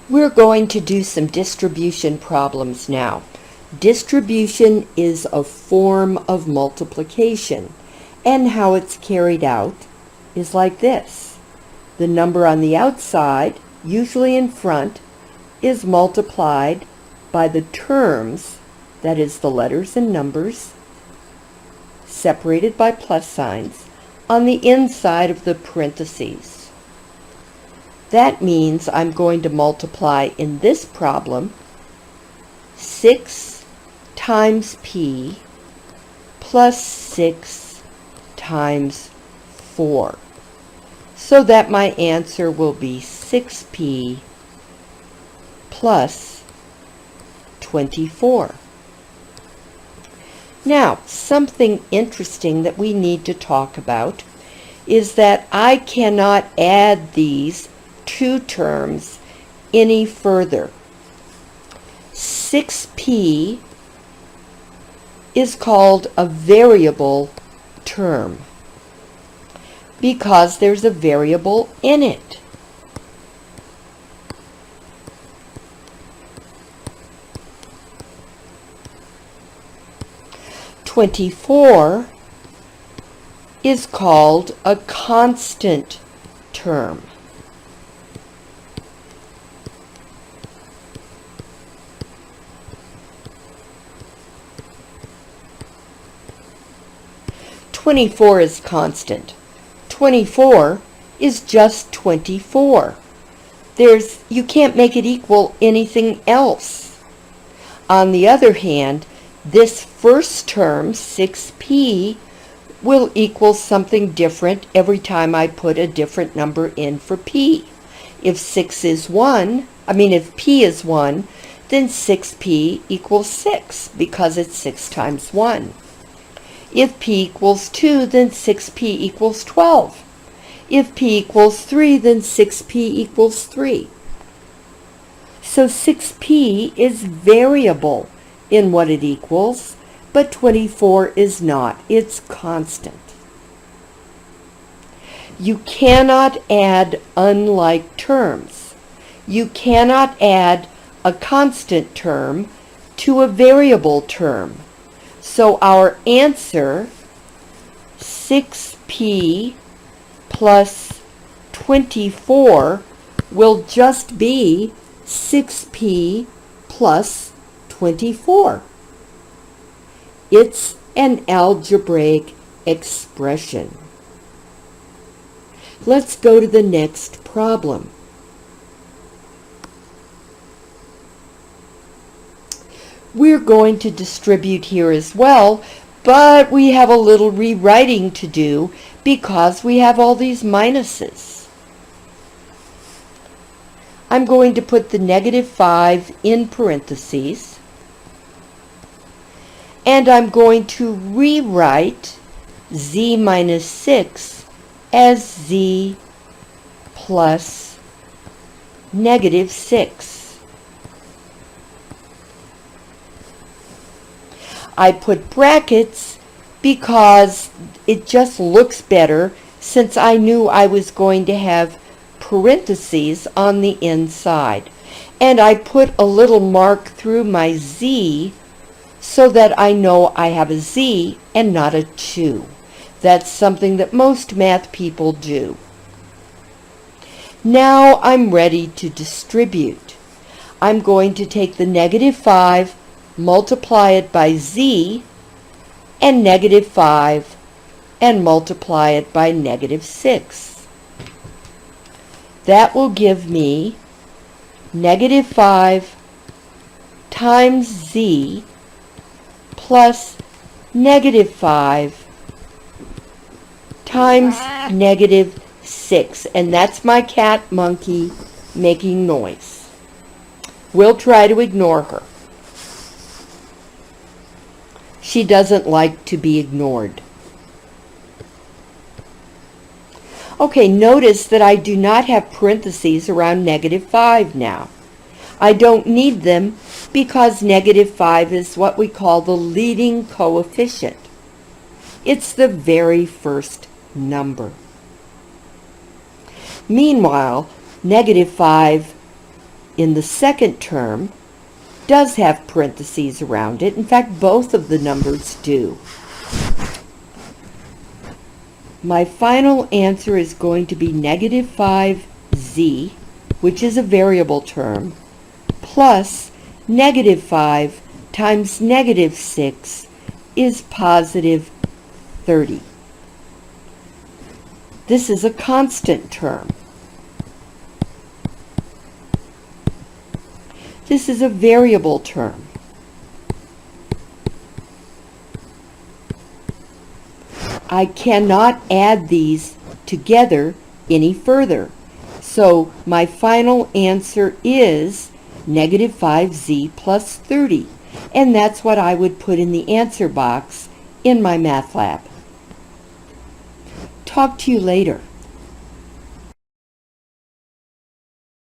We're going to do some distribution problems now. Distribution is a form of multiplication, and how it's carried out is like this. The number on the outside, usually in front, is multiplied by the terms, that is the letters and numbers, separated by plus signs, on the inside of the parentheses. That means I'm going to multiply in this problem 6 times p plus 6 times 4. So that my answer will be 6p plus 24. Now, something interesting that we need to talk about is that I cannot add these two terms any further. 6p is called a variable term because there's a variable in it. "24" is called a constant term. "24" is constant. 24 is just 24. You can't make it equal anything else. On the other hand, this first term, 6p, will equal something different every time I put a different number in for p. If p is 1, then 6p equals 6 because it's 6 times 1. If p equals 2, then 6p equals 12. If p equals 3, then 6p equals 3. So 6p is variable in what it equals, but 24 is not. It's constant. You cannot add unlike terms. You cannot add a constant term to a variable term. So our answer, 6p plus 24, will just be 6p plus 24. It's an algebraic expression. Let's go to the next problem. We're going to distribute here as well, but we have a little rewriting to do because we have all these minuses. I'm going to put the -5 in parentheses, and I'm going to rewrite z minus 6 as z plus -6. I put brackets because it just looks better since I knew I was going to have parentheses on the inside. And I put a little mark through my z so that I know I have a z and not a 2. That's something that most math people do. Now I'm ready to distribute. I'm going to take the -5, multiply it by z, and -5, and multiply it by -6. That will give me -5 times z plus -5 times -6. And that's my cat monkey making noise. We'll try to ignore her. She doesn't like to be ignored. Okay, notice that I do not have parentheses around -5 now. I don't need them because -5 is what we call the leading coefficient. It's the very first number. Meanwhile, -5 in the second term does have parentheses around it. In fact, both of the numbers do. My final answer is going to be negative 5z, which is a variable term, plus negative 5 times negative 6 is positive 30. This is a constant term. This is a variable term. I cannot add these together any further. So my final answer is negative 5z plus 30. And that's what I would put in the answer box in my math lab. Talk to you later.